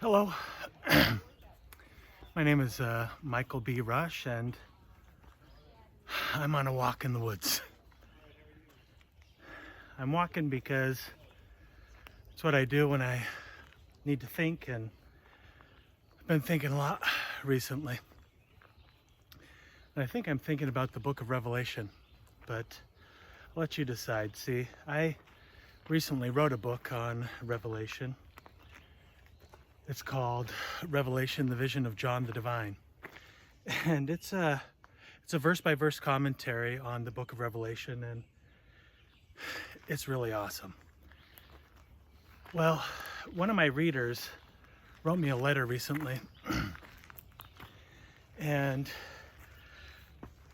Hello, my name is Michael B. Rush, and I'm on a walk in the woods. I'm walking because it's what I do when I need to think, and I've been thinking a lot recently. And I think I'm thinking about the book of Revelation, but I'll let you decide. See, I recently wrote a book on Revelation. It's called Revelation, the Vision of John the Divine. And it's a verse-by-verse commentary on the book of Revelation, and it's really awesome. Well, one of my readers wrote me a letter recently, and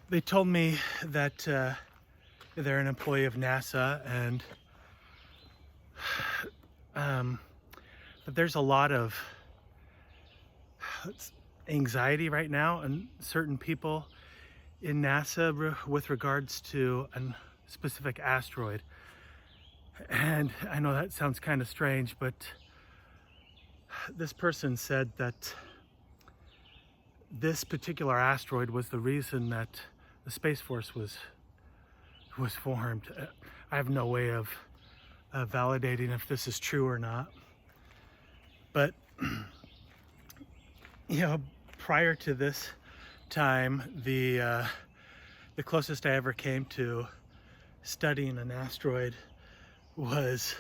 they told me that they're an employee of NASA, and that there's a lot of anxiety right now and certain people in NASA with regards to a specific asteroid. And I know that sounds kind of strange, but this person said that this particular asteroid was the reason that the Space Force was formed. I have no way of validating if this is true or not. But, prior to this time, the closest I ever came to studying an asteroid was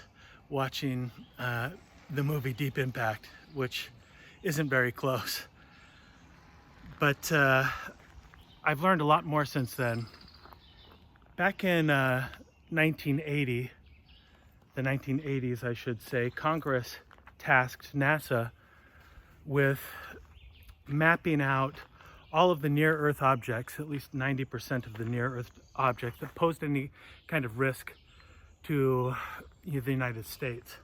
watching the movie Deep Impact, which isn't very close. But I've learned a lot more since then. Back in 1980, the 1980s, I should say, Congress tasked NASA with mapping out all of the near-Earth objects, at least 90% of the near-Earth objects that posed any kind of risk to the United States.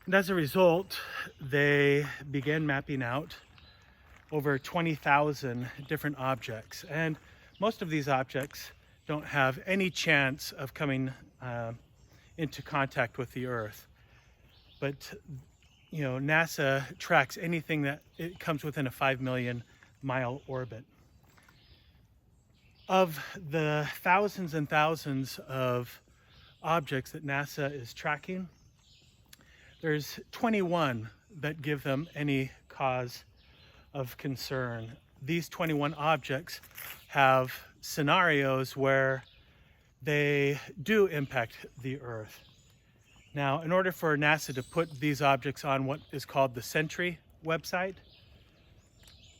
And as a result, they began mapping out over 20,000 different objects. And most of these objects don't have any chance of coming into contact with the Earth. But, NASA tracks anything that it comes within a 5 million mile orbit. Of the thousands and thousands of objects that NASA is tracking, there's 21 that give them any cause of concern. These 21 objects have scenarios where they do impact the Earth. Now, in order for NASA to put these objects on what is called the Sentry website,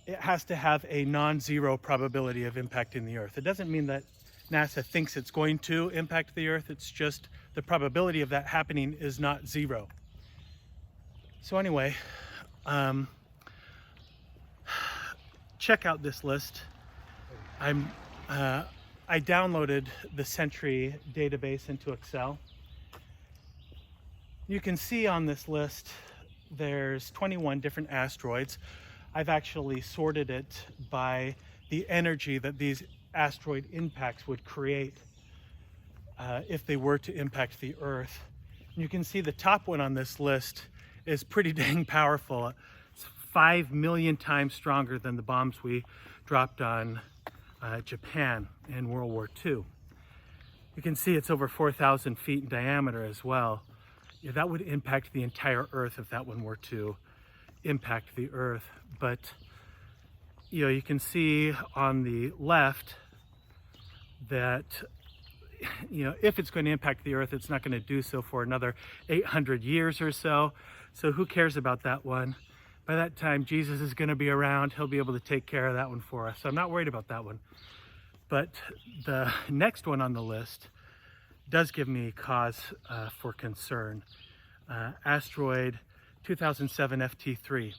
it has to have a non-zero probability of impacting the Earth. It doesn't mean that NASA thinks it's going to impact the Earth, it's just the probability of that happening is not zero. So anyway, check out this list. I downloaded the Sentry database into Excel. You can see on this list there's 21 different asteroids. I've actually sorted it by the energy that these asteroid impacts would create if they were to impact the Earth. You can see the top one on this list is pretty dang powerful. It's 5 million times stronger than the bombs we dropped on Japan in World War II. You can see it's over 4,000 feet in diameter as well. That would impact the entire Earth if that one were to impact the Earth. But you can see on the left that if it's going to impact the Earth, it's not going to do so for another 800 years or so. So who cares about that one? By that time, Jesus is going to be around. He'll be able to take care of that one for us. So I'm not worried about that one. But the next one on the list does give me cause for concern. Asteroid 2007 FT3.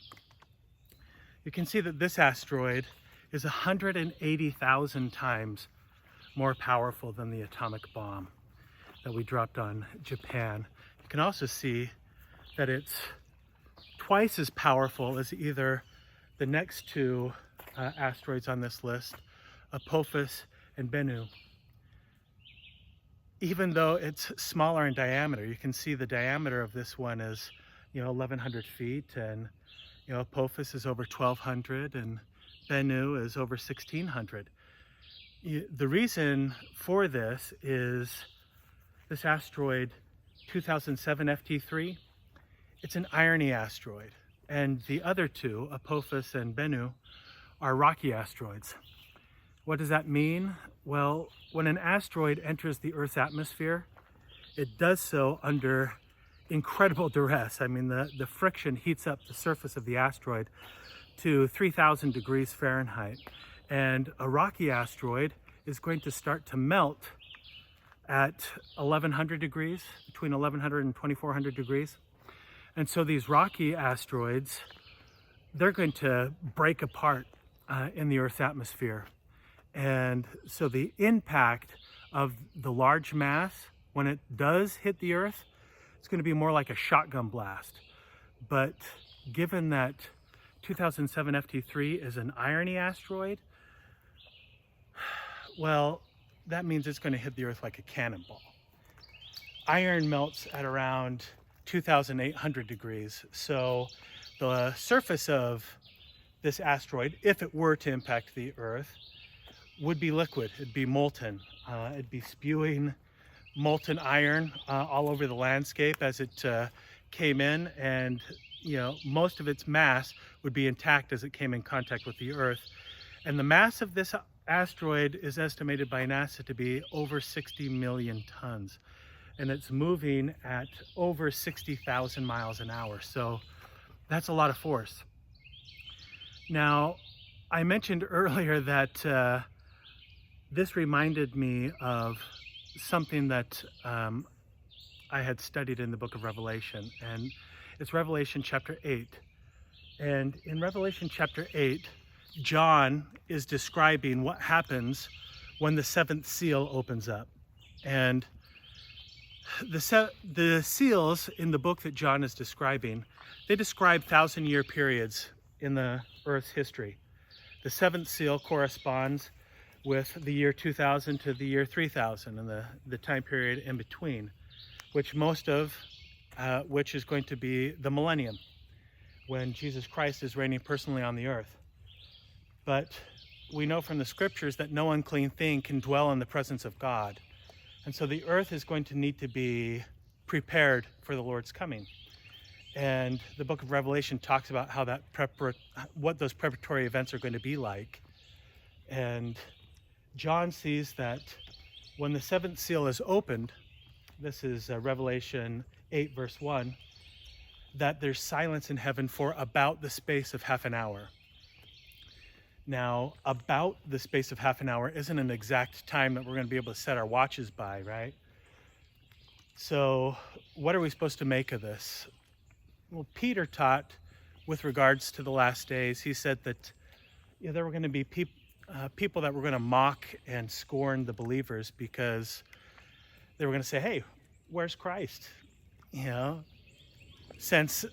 You can see that this asteroid is 180,000 times more powerful than the atomic bomb that we dropped on Japan. You can also see that it's twice as powerful as either the next two asteroids on this list, Apophis and Bennu. Even though it's smaller in diameter, you can see the diameter of this one is 1,100 feet, and Apophis is over 1,200, and Bennu is over 1,600. The reason for this is this asteroid 2007 FT3. It's an irony asteroid, and the other two, Apophis and Bennu, are rocky asteroids. What does that mean? Well, when an asteroid enters the Earth's atmosphere, it does so under incredible duress. I mean, the friction heats up the surface of the asteroid to 3,000 degrees Fahrenheit. And a rocky asteroid is going to start to melt at 1,100 degrees, between 1,100 and 2,400 degrees. And so these rocky asteroids, they're going to break apart in the Earth's atmosphere. And so the impact of the large mass, when it does hit the Earth, it's going to be more like a shotgun blast. But given that 2007 FT3 is an irony asteroid, well, that means it's going to hit the Earth like a cannonball. Iron melts at around 2,800 degrees. So the surface of this asteroid, if it were to impact the Earth, would be liquid. It'd be molten. It'd be spewing molten iron all over the landscape as it came in, and most of its mass would be intact as it came in contact with the Earth. And the mass of this asteroid is estimated by NASA to be over 60 million tons, and it's moving at over 60,000 miles an hour. So that's a lot of force. Now, I mentioned earlier that this reminded me of something that I had studied in the book of Revelation, and it's Revelation chapter 8. And in Revelation chapter 8, John is describing what happens when the seventh seal opens up. And the seals in the book that John is describing, they describe 1,000-year periods in the Earth's history. The seventh seal corresponds with the year 2000 to the year 3000 and the time period in between, which which is going to be the millennium, when Jesus Christ is reigning personally on the earth. But we know from the scriptures that no unclean thing can dwell in the presence of God. And so the earth is going to need to be prepared for the Lord's coming. And the book of Revelation talks about how what those preparatory events are going to be like. And John sees that when the seventh seal is opened, this is Revelation 8 verse 1, that there's silence in heaven for about the space of half an hour. Now, about the space of half an hour isn't an exact time that we're going to be able to set our watches by, right? So what are we supposed to make of this? Well, Peter taught with regards to the last days. He said that there were going to be people that were going to mock and scorn the believers because they were going to say, hey, where's Christ? Since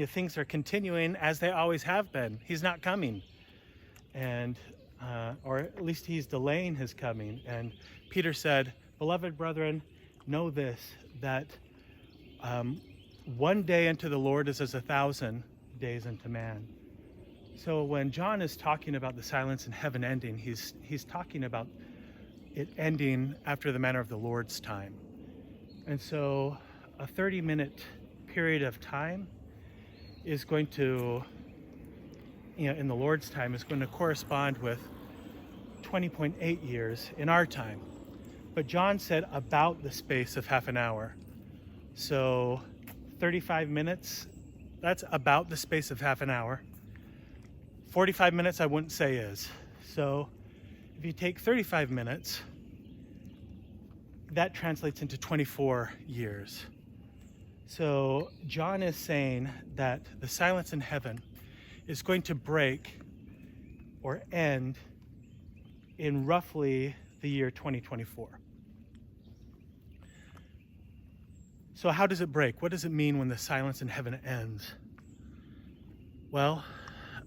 things are continuing as they always have been. He's not coming, and or at least he's delaying his coming. And Peter said, beloved brethren, know this, that one day unto the Lord is as 1,000 days unto man. So when John is talking about the silence in heaven ending, he's talking about it ending after the manner of the Lord's time. And so a 30-minute period of time is going to, in the Lord's time, is going to correspond with 20.8 years in our time. But John said about the space of half an hour. So 35 minutes, that's about the space of half an hour. 45 minutes I wouldn't say is. So if you take 35 minutes, that translates into 24 years. So John is saying that the silence in heaven is going to break or end in roughly the year 2024. So how does it break? What does it mean when the silence in heaven ends? Well,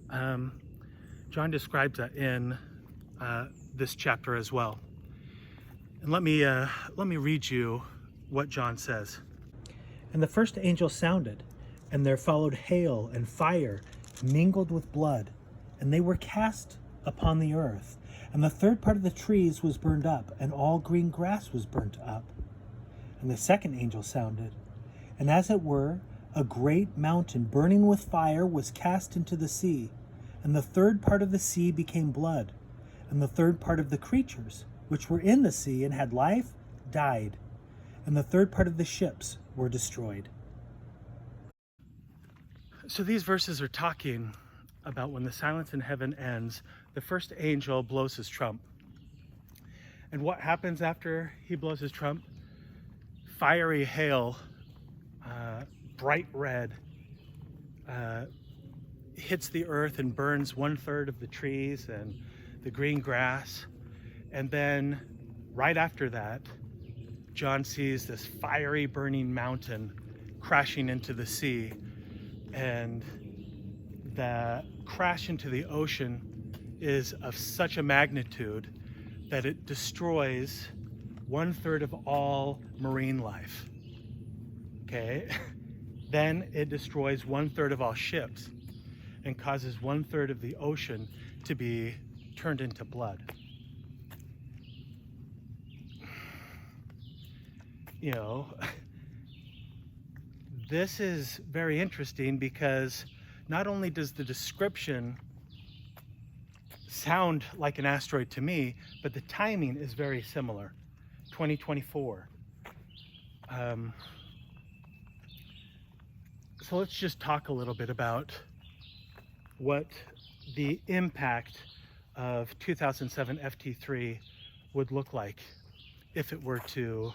John describes that in this chapter as well. And let me read you what John says. And the first angel sounded, and there followed hail and fire mingled with blood, and they were cast upon the earth. And the third part of the trees was burned up, and all green grass was burnt up. And the second angel sounded, and as it were, a great mountain burning with fire was cast into the sea. And the third part of the sea became blood, and the third part of the creatures which were in the sea and had life died, and the third part of the ships were destroyed. So these verses are talking about when the silence in heaven ends, the first angel blows his trump. And what happens after he blows his trump? Fiery hail, bright red, hits the earth and burns 1/3 of the trees and the green grass. And then right after that, John sees this fiery burning mountain crashing into the sea. And the crash into the ocean is of such a magnitude that it destroys 1/3 of all marine life. Okay? Then it destroys 1/3 of all ships and causes 1/3 of the ocean to be turned into blood. You know, this is very interesting because not only does the description sound like an asteroid to me, but the timing is very similar. 2024. So let's just talk a little bit about what the impact of 2007 FT3 would look like if it were to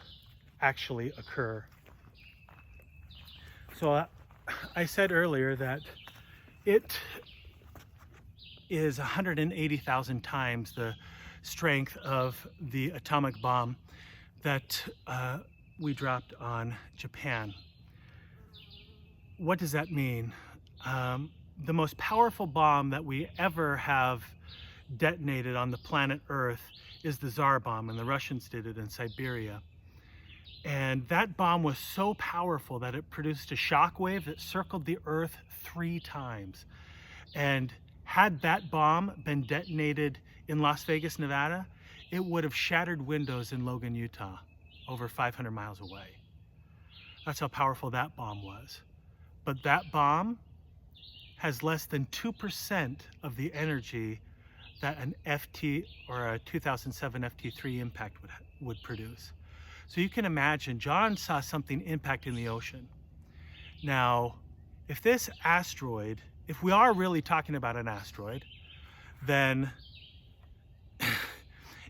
actually occur. So I said earlier that it is 180,000 times the strength of the atomic bomb that we dropped on Japan. What does that mean? The most powerful bomb that we ever have detonated on the planet Earth is the Tsar bomb, and the Russians did it in Siberia. And that bomb was so powerful that it produced a shock wave that circled the Earth 3 times. And had that bomb been detonated in Las Vegas, Nevada, it would have shattered windows in Logan, Utah, over 500 miles away. That's how powerful that bomb was. But that bomb has less than 2% of the energy that an FT or a 2007 FT3 impact would produce. So you can imagine, John saw something impacting the ocean. Now, if this asteroid, if we are really talking about an asteroid, then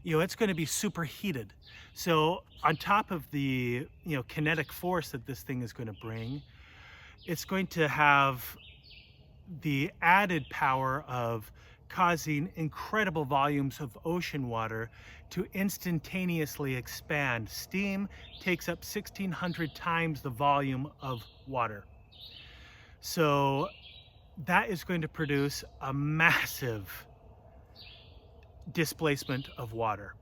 it's going to be superheated. So on top of the kinetic force that this thing is going to bring, it's going to have the added power of causing incredible volumes of ocean water to instantaneously expand. Steam takes up 1,600 times the volume of water. So that is going to produce a massive displacement of water.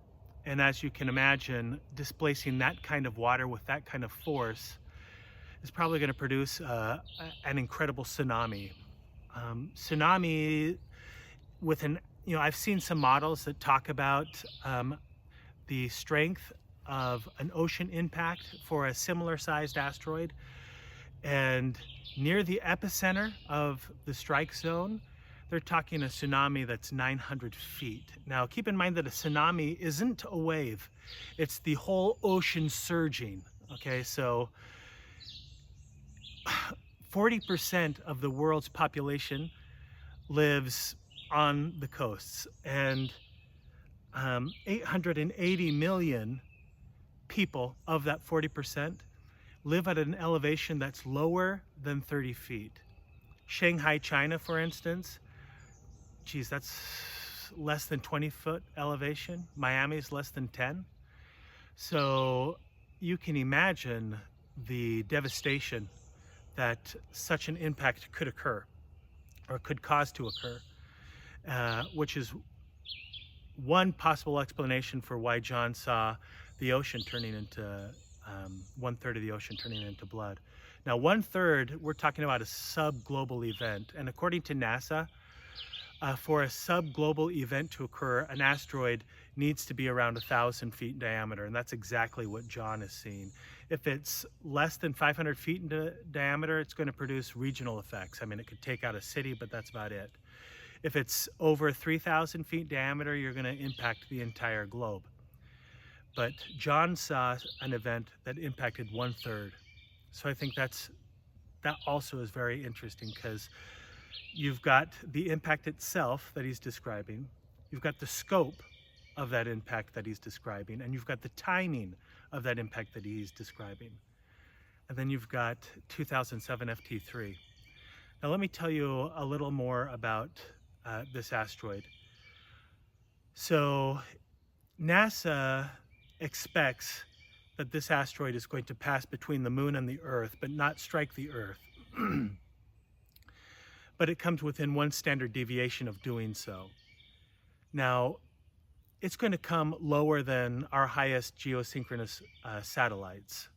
And as you can imagine, displacing that kind of water with that kind of force is probably going to produce an incredible tsunami. Tsunami with I've seen some models that talk about the strength of an ocean impact for a similar sized asteroid. And near the epicenter of the strike zone, they're talking a tsunami that's 900 feet. Now, keep in mind that a tsunami isn't a wave. It's the whole ocean surging, okay? So 40% of the world's population lives on the coasts, and 880 million people of that 40% live at an elevation that's lower than 30 feet. Shanghai, China, for instance, geez, that's less than 20-foot elevation. Miami's less than 10. So you can imagine the devastation that such an impact could occur or could cause to occur, which is one possible explanation for why John saw the ocean turning into 1/3 of the ocean turning into blood. Now, 1/3, we're talking about a sub-global event. And according to NASA, for a sub-global event to occur, an asteroid needs to be around 1,000 feet in diameter. And that's exactly what John is seeing. If it's less than 500 feet in diameter, it's going to produce regional effects. I mean, it could take out a city, but that's about it. If it's over 3,000 feet diameter, you're going to impact the entire globe. But John saw an event that impacted 1/3. So I think that also is very interesting, because you've got the impact itself that he's describing, you've got the scope of that impact that he's describing, and you've got the timing of that impact that he's describing. And then you've got 2007 FT3. Now let me tell you a little more about this asteroid. So NASA expects that this asteroid is going to pass between the moon and the Earth, but not strike the Earth. But it comes within 1 standard deviation of doing so. Now, it's going to come lower than our highest geosynchronous satellites,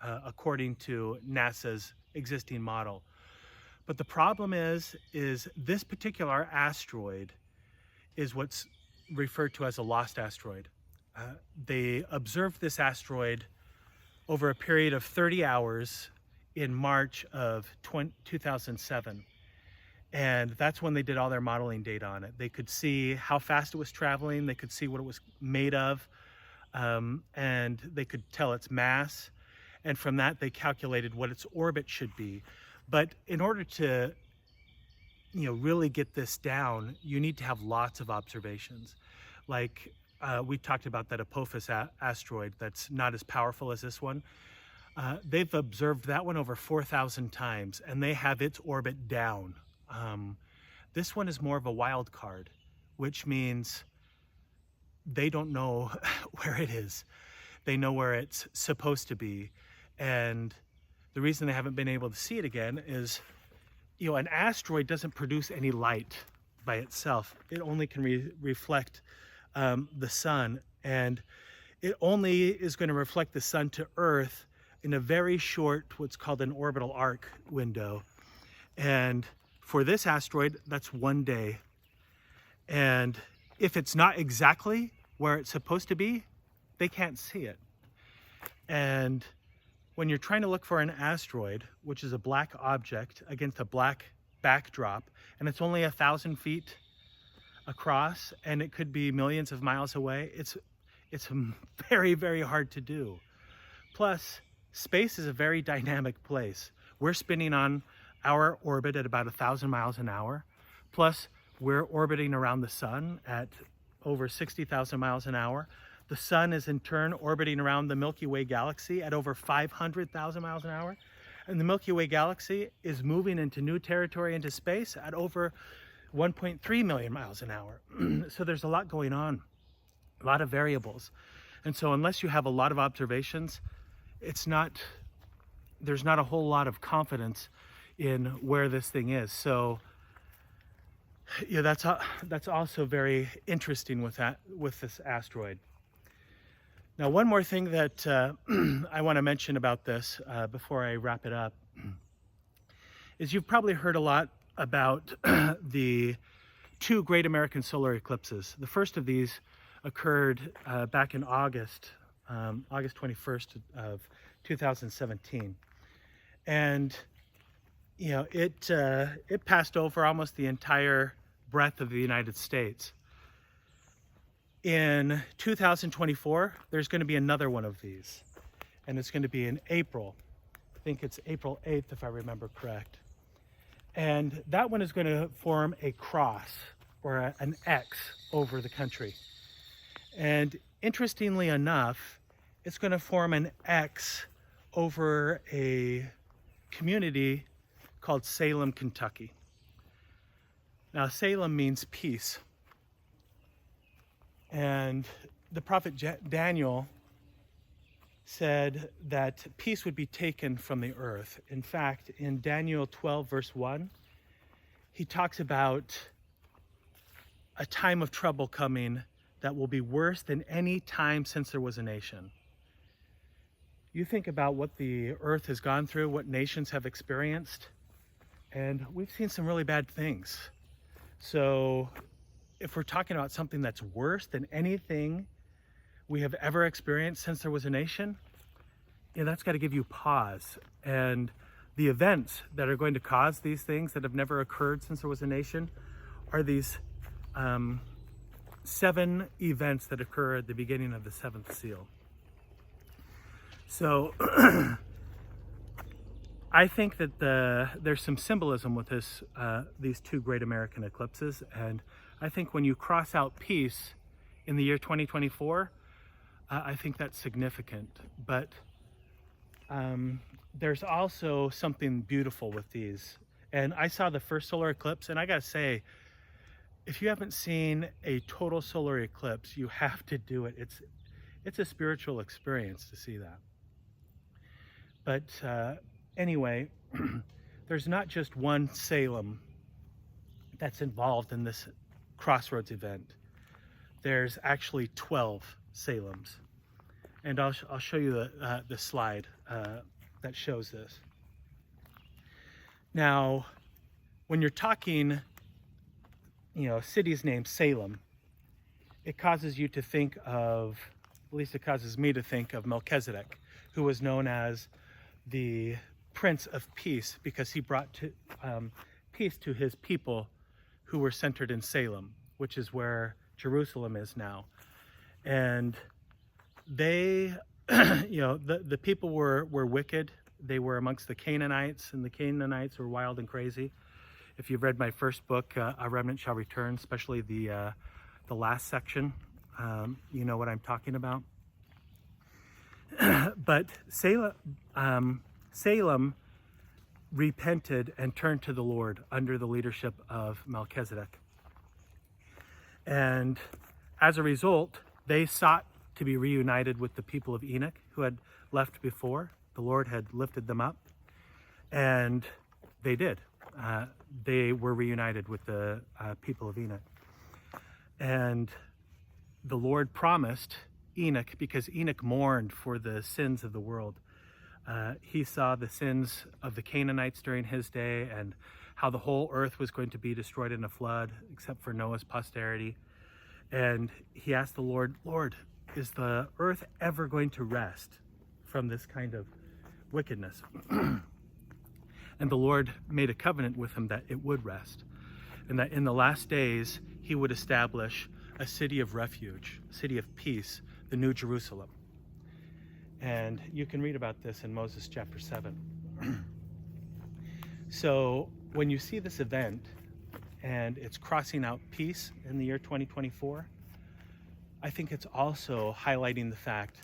according to NASA's existing model. But the problem is this particular asteroid is what's referred to as a lost asteroid. They observed this asteroid over a period of 30 hours in March of 2007. And that's when they did all their modeling data on it. They could see how fast it was traveling, they could see what it was made of, and they could tell its mass. And from that, they calculated what its orbit should be. But in order to really get this down, you need to have lots of observations. Like we talked about that Apophis asteroid that's not as powerful as this one. They've observed that one over 4,000 times, and they have its orbit down. This one is more of a wild card, which means they don't know where it is. They know where it's supposed to be. And the reason they haven't been able to see it again is, an asteroid doesn't produce any light by itself. It only can reflect the sun, and it only is going to reflect the sun to Earth in a very short, what's called an orbital arc window. And for this asteroid, that's 1 day. And if it's not exactly where it's supposed to be, they can't see it. And when you're trying to look for an asteroid, which is a black object against a black backdrop, and it's only 1,000 feet across, and it could be millions of miles away, it's very, very hard to do. Plus, space is a very dynamic place. We're spinning on our orbit at about 1,000 miles an hour. Plus, we're orbiting around the sun at over 60,000 miles an hour. The sun is in turn orbiting around the Milky Way galaxy at over 500,000 miles an hour. And the Milky Way galaxy is moving into new territory into space at over 1.3 million miles an hour. So there's a lot going on, a lot of variables. And so unless you have a lot of observations, there's not a whole lot of confidence in where this thing is. So that's also very interesting with this asteroid. Now, one more thing that I want to mention about this before I wrap it up is you've probably heard a lot about the 2 great American solar eclipses. The first of these occurred back in August 21st of 2017. And it passed over almost the entire breadth of the United States. In 2024, there's going to be another one of these, and it's going to be in April. I think it's April 8th, if I remember correct. And that one is going to form a cross, or an X, over the country. And interestingly enough, it's going to form an X over a community called Salem, Kentucky. Now, Salem means peace. And the prophet Daniel said that peace would be taken from the earth. In fact, in Daniel 12, verse 1, he talks about a time of trouble coming that will be worse than any time since there was a nation. You think about what the earth has gone through, what nations have experienced, and we've seen some really bad things. So if we're talking about something that's worse than anything we have ever experienced since there was a nation, that's got to give you pause. And the events that are going to cause these things that have never occurred since there was a nation are these 7 events that occur at the beginning of the 7th seal. So I think that there's some symbolism with these 2 great American eclipses, and I think when you cross out peace in the year 2024, I think that's significant. But there's also something beautiful with these. And I saw the first solar eclipse, and I gotta say, if you haven't seen a total solar eclipse, you have to do it. It's a spiritual experience to see that. But anyway, there's not just one Salem that's involved in this crossroads event. There's actually 12 Salems. And I'll show you the slide that shows this. Now, when you're talking, cities named Salem, it causes you to think of, at least it causes me to think of Melchizedek, who was known as the Prince of Peace because he brought peace to his people who were centered in Salem, which is where Jerusalem is now. And they, the people were wicked. They were amongst the Canaanites, and the Canaanites were wild and crazy. If you've read my first book, A Remnant Shall Return, especially the last section, you know what I'm talking about. But Salem repented and turned to the Lord under the leadership of Melchizedek. And as a result, they sought to be reunited with the people of Enoch who had left before. The Lord had lifted them up, and they did. They were reunited with the people of Enoch. And the Lord promised Enoch, because Enoch mourned for the sins of the world. He saw the sins of the Canaanites during his day and how the whole earth was going to be destroyed in a flood except for Noah's posterity. And he asked the Lord, Lord, is the earth ever going to rest from this kind of wickedness? And the Lord made a covenant with him that it would rest, and that in the last days he would establish a city of refuge, a city of peace, the New Jerusalem. And you can read about this in Moses chapter 7. So when you see this event and it's crossing out peace in the year 2024, I think it's also highlighting the fact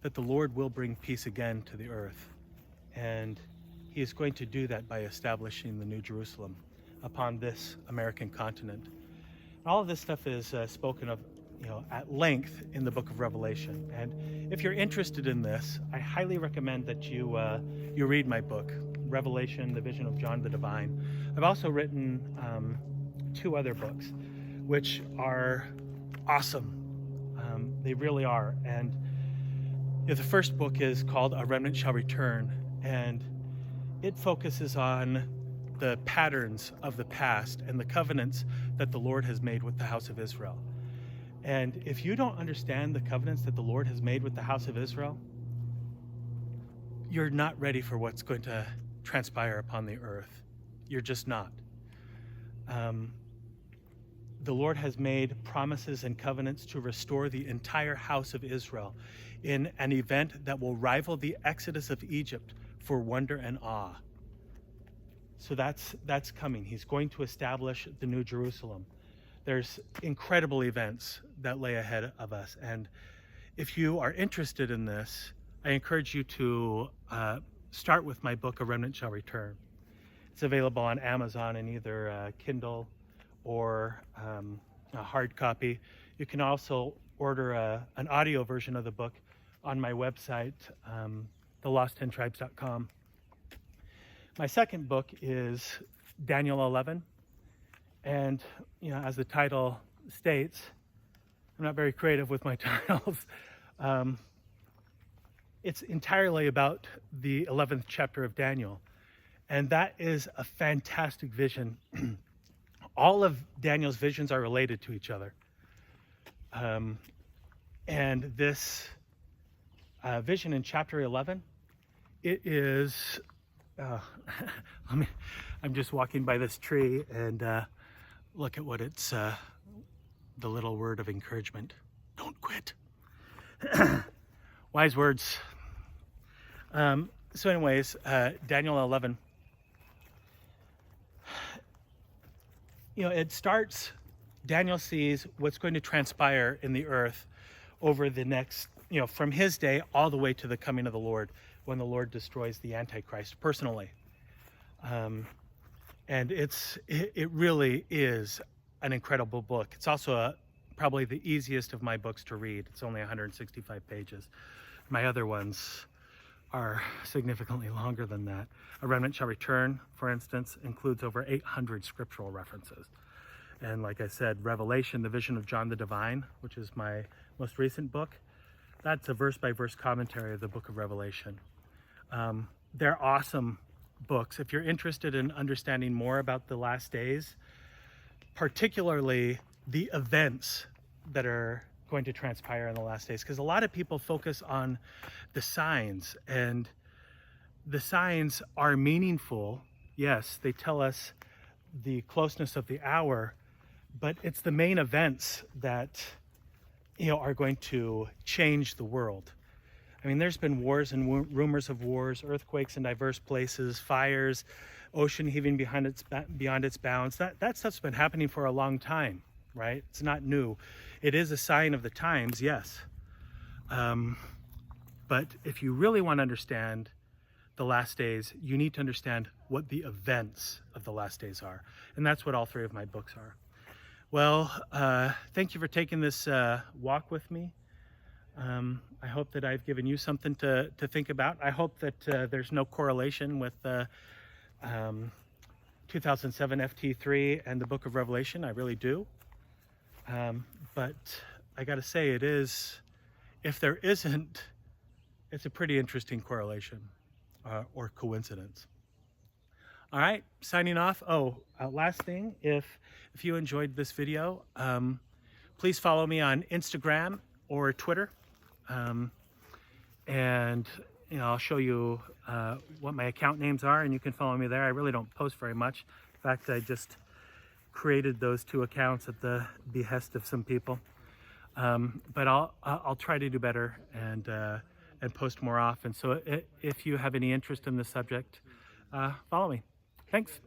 that the Lord will bring peace again to the earth. And he is going to do that by establishing the New Jerusalem upon this American continent. All of this stuff is spoken of, at length in the book of Revelation. And if you're interested in this, I highly recommend that you read my book, Revelation, The Vision of John the Divine. I've also written 2 other books, which are awesome. They really are. And the first book is called A Remnant Shall Return, and it focuses on the patterns of the past and the covenants that the Lord has made with the house of Israel. And if you don't understand the covenants that the Lord has made with the house of Israel, you're not ready for what's going to transpire upon the earth. You're just not. The Lord has made promises and covenants to restore the entire house of Israel in an event that will rival the Exodus of Egypt for wonder and awe. So that's coming. He's going to establish the New Jerusalem. There's incredible events that lay ahead of us. And if you are interested in this, I encourage you to start with my book, A Remnant Shall Return. It's available on Amazon in either Kindle or a hard copy. You can also order an audio version of the book on my website, thelost10tribes.com. My second book is Daniel 11. And, as the title states, I'm not very creative with my titles. it's entirely about the 11th chapter of Daniel. And that is a fantastic vision. All of Daniel's visions are related to each other. And this vision in chapter 11, it is, I'm just walking by this tree and look at what it's, the little word of encouragement. Don't quit. Wise words. So anyways, Daniel 11, it starts, Daniel sees what's going to transpire in the earth over the next, from his day all the way to the coming of the Lord, when the Lord destroys the Antichrist personally. And it really is an incredible book. It's also probably the easiest of my books to read. It's only 165 pages. My other ones are significantly longer than that. A Remnant Shall Return, for instance, includes over 800 scriptural references. And like I said, Revelation, the Vision of John the Divine, which is my most recent book, that's a verse-by-verse commentary of the book of Revelation. They're awesome books. If you're interested in understanding more about the last days, particularly the events that are going to transpire in the last days, because a lot of people focus on the signs, and the signs are meaningful. Yes, they tell us the closeness of the hour, but it's the main events that are going to change the world. I mean, there's been wars and rumors of wars, earthquakes in diverse places, fires, ocean heaving beyond its bounds. That stuff's been happening for a long time, right? It's not new. It is a sign of the times, yes. But if you really want to understand the last days, you need to understand what the events of the last days are. And that's what all three of my books are. Well, thank you for taking this walk with me. I hope that I've given you something to think about. I hope that there's no correlation with 2007 FT3 and the book of Revelation. I really do. But I got to say, it is, if there isn't, it's a pretty interesting correlation or coincidence. All right, signing off. Last thing, if you enjoyed this video, please follow me on Instagram or Twitter. And I'll show you what my account names are, and you can follow me there. I really don't post very much. In fact, I just created those two accounts at the behest of some people. But I'll try to do better and post more often. So if you have any interest in this subject, follow me. Thanks.